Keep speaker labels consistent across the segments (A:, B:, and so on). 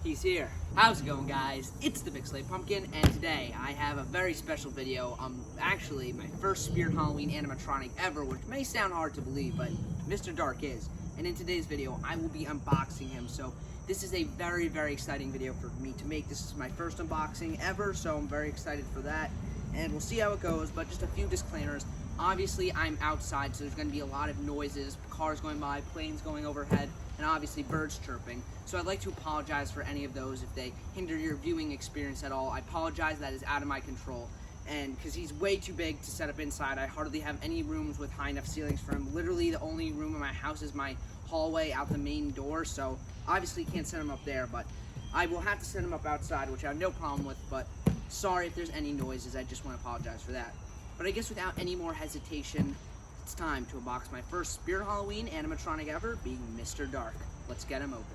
A: He's here. How's it going, guys? It's the Big Sleigh Pumpkin, and today I have a very special video. Actually my first Spirit Halloween animatronic ever, which may sound hard to believe, but Mr. Dark is. And in today's video, I will be unboxing him. So this is a very, very exciting video for me to make. This is my first unboxing ever, so I'm very excited for that. And we'll see how it goes, but just a few disclaimers. Obviously, I'm outside, so there's going to be a lot of noises, cars going by, planes going overhead, and obviously birds chirping. So I'd like to apologize for any of those if they hinder your viewing experience at all. I apologize, that is out of my control. And because he's way too big to set up inside, I hardly have any rooms with high enough ceilings for him. Literally, the only room in my house is my hallway out the main door, so obviously can't set him up there, but I will have to set him up outside, which I have no problem with, but sorry if there's any noises. I just want to apologize for that. But I guess without any more hesitation, it's time to unbox my first Spirit Halloween animatronic ever, being Mr. Dark. Let's get him opened.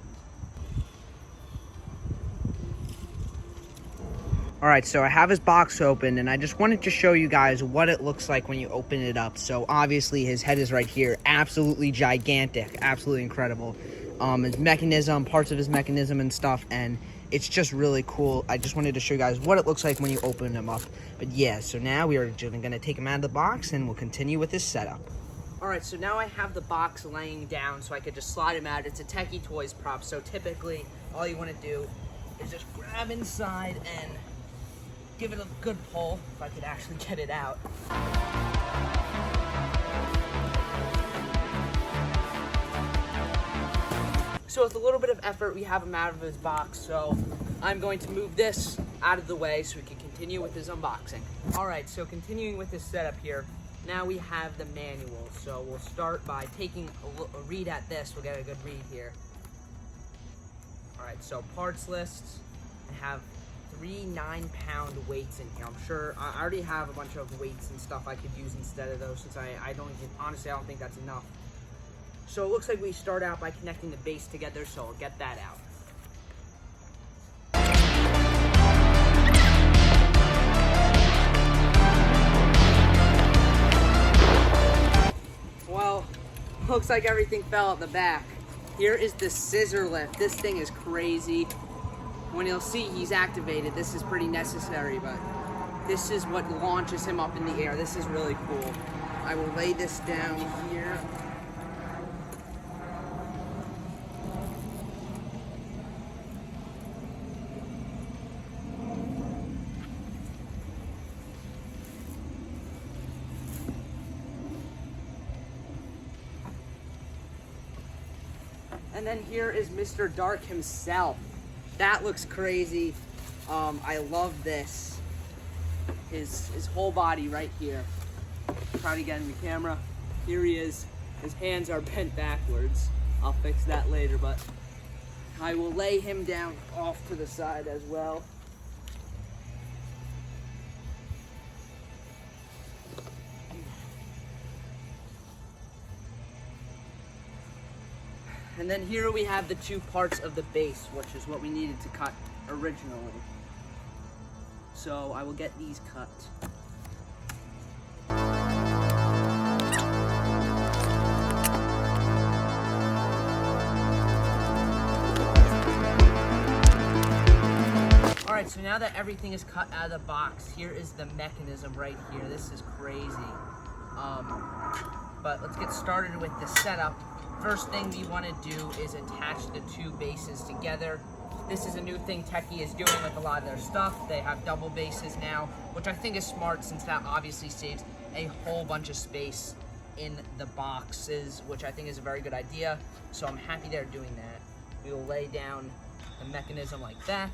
A: Alright, so I have his box open, and I just wanted to show you guys what it looks like when you open it up. So obviously his head is right here, absolutely gigantic, absolutely incredible. His mechanism, parts of his mechanism and stuff, and it's just really cool. I just wanted to show you guys what it looks like when you open him up. But yeah, so now we are just gonna take him out of the box and we'll continue with this setup. Alright, so now I have the box laying down so I could just slide him out. It's a Techie Toys prop, so typically all you wanna do is just grab inside and give it a good pull, if I could actually get it out. So with a little bit of effort, we have him out of his box, so I'm going to move this out of the way so we can continue with his unboxing. Alright, so continuing with this setup here, now we have the manual. So we'll start by taking a read at this. We'll get a good read here. Alright, so parts lists. I have 3 9-pound weights in here. I'm sure, I already have a bunch of weights and stuff I could use instead of those, since I don't even, honestly, I don't think that's enough. So it looks like we start out by connecting the base together, so I'll get that out. Well, looks like everything fell at the back. Here is the scissor lift. This thing is crazy. When you'll see he's activated, this is pretty necessary, but this is what launches him up in the air. This is really cool. I will lay this down here. And then here is Mr. Dark himself. That looks crazy. I love this. His whole body right here. Try to get in the camera. Here he is. His hands are bent backwards. I'll fix that later, but I will lay him down off to the side as well. And then here we have the 2 parts of the base, which is what we needed to cut originally. So I will get these cut. Alright, so now that everything is cut out of the box, here is the mechanism right here. This is crazy. But let's get started with the setup. First thing we want to do is attach the 2 bases together. This is a new thing Techie is doing with a lot of their stuff. They have double bases now, which I think is smart, since that obviously saves a whole bunch of space in the boxes, which I think is a very good idea. So I'm happy they're doing that. We will lay down the mechanism like that,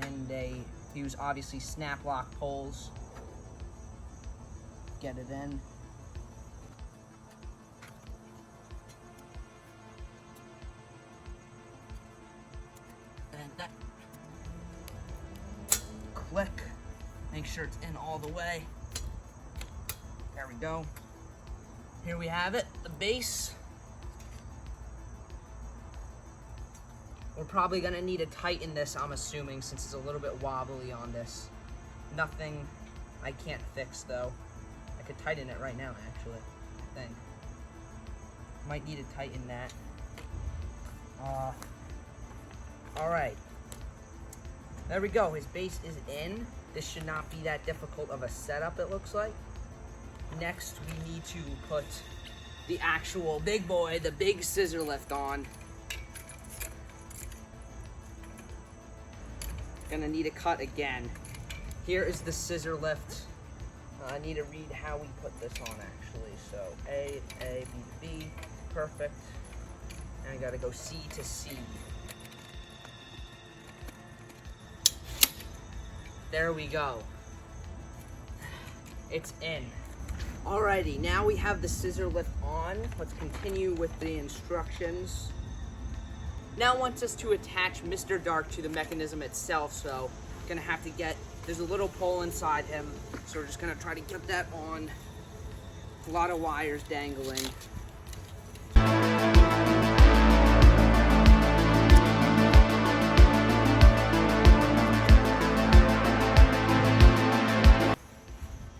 A: and they use obviously snap lock poles. Get it in. That. Click. Make sure it's in all the way. There we go. Here we have it, the base. We're probably gonna need to tighten this, I'm assuming, since it's a little bit wobbly on this. Nothing I can't fix though. I could tighten it right now, actually, I think. Might need to tighten that. All right, There we go, his base is in. This should not be that difficult of a setup, it looks like. Next, we need to put the actual big boy, the big scissor lift on. Gonna need a cut again. Here is the scissor lift. I need to read how we put this on actually. So A to B, perfect. And I gotta go C to C. There we go. It's in. Alrighty, now we have the scissor lift on. Let's continue with the instructions. Now it wants us to attach Mr. Dark to the mechanism itself, so gonna have to get, there's a little pole inside him, so we're just gonna try to get that on. A lot of wires dangling.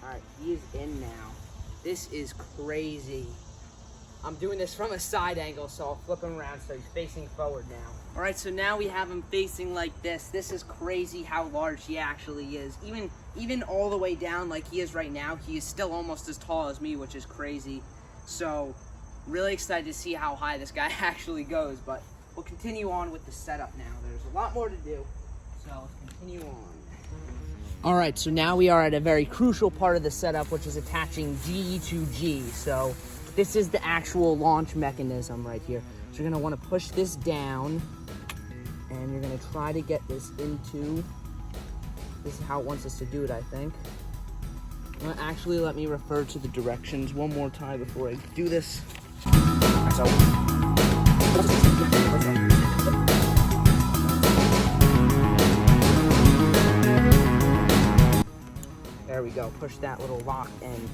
A: Alright, he is in now. This is crazy. I'm doing this from a side angle, so I'll flip him around so he's facing forward now. All right, so now we have him facing like this. This is crazy how large he actually is. Even all the way down like he is right now, he is still almost as tall as me, which is crazy. So really excited to see how high this guy actually goes, but we'll continue on with the setup now. There's a lot more to do, so let's continue on. All right, so now we are at a very crucial part of the setup, which is attaching G to G. So this is the actual launch mechanism right here. So you're gonna wanna push this down and you're gonna try to get this into, this is how it wants us to do it, I think. Actually, let me refer to the directions one more time before I do this. So, there we go, push that little lock in,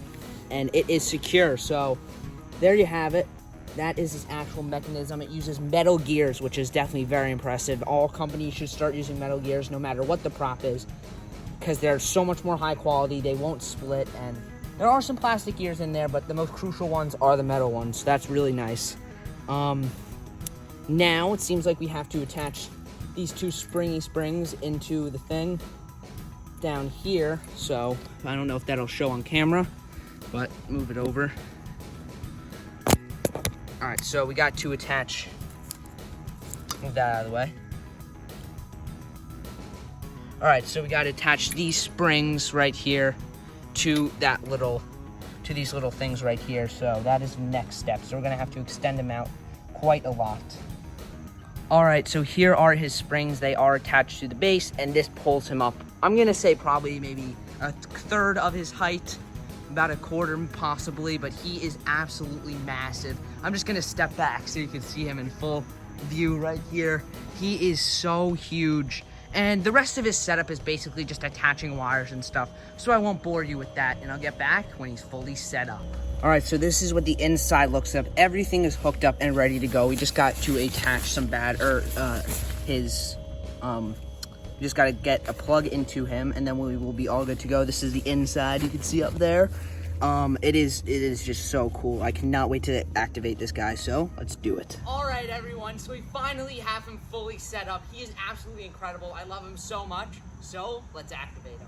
A: and it is secure. So there you have it. That is its actual mechanism. It uses metal gears, which is definitely very impressive. All companies should start using metal gears no matter what the prop is, because they're so much more high quality, they won't split, and there are some plastic gears in there, but the most crucial ones are the metal ones. That's really nice. Now it seems like we have to attach these two springy springs into the thing down here. So I don't know if that'll show on camera, but move it over. All right, so we got to attach, move that out of the way. All right, so we got to attach these springs right here to that little, to these little things right here. So that is the next step. So we're gonna have to extend them out quite a lot. All right, so here are his springs. They are attached to the base, and this pulls him up. I'm gonna say probably maybe a third of his height, about a quarter possibly, but he is absolutely massive. I'm just gonna step back so you can see him in full view right here. He is so huge. And the rest of his setup is basically just attaching wires and stuff, so I won't bore you with that, and I'll get back when he's fully set up. All right, so this is what the inside looks like. Everything is hooked up and ready to go. We just got to attach some we just got to get a plug into him, and then we will be all good to go. This is the inside, you can see up there. It is just so cool. I cannot wait to activate this guy, so let's do it. All right, everyone, so we finally have him fully set up. He is absolutely incredible. I love him so much, so let's activate him.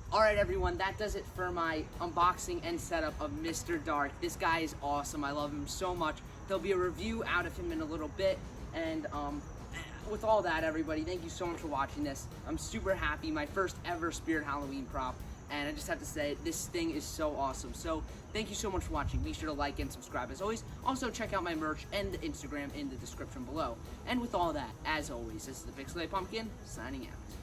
A: All right, everyone, that does it for my unboxing and setup of Mr. Dark. This guy is awesome. I love him so much. There'll be a review out of him in a little bit. And with all that, everybody, thank you so much for watching this. I'm super happy. My first ever Spirit Halloween prop. and I just have to say, this thing is so awesome. So thank you so much for watching. Be sure to like and subscribe as always. Also check out my merch and the Instagram in the description below. And with all that, as always, this is the Big Slay Pumpkin signing out.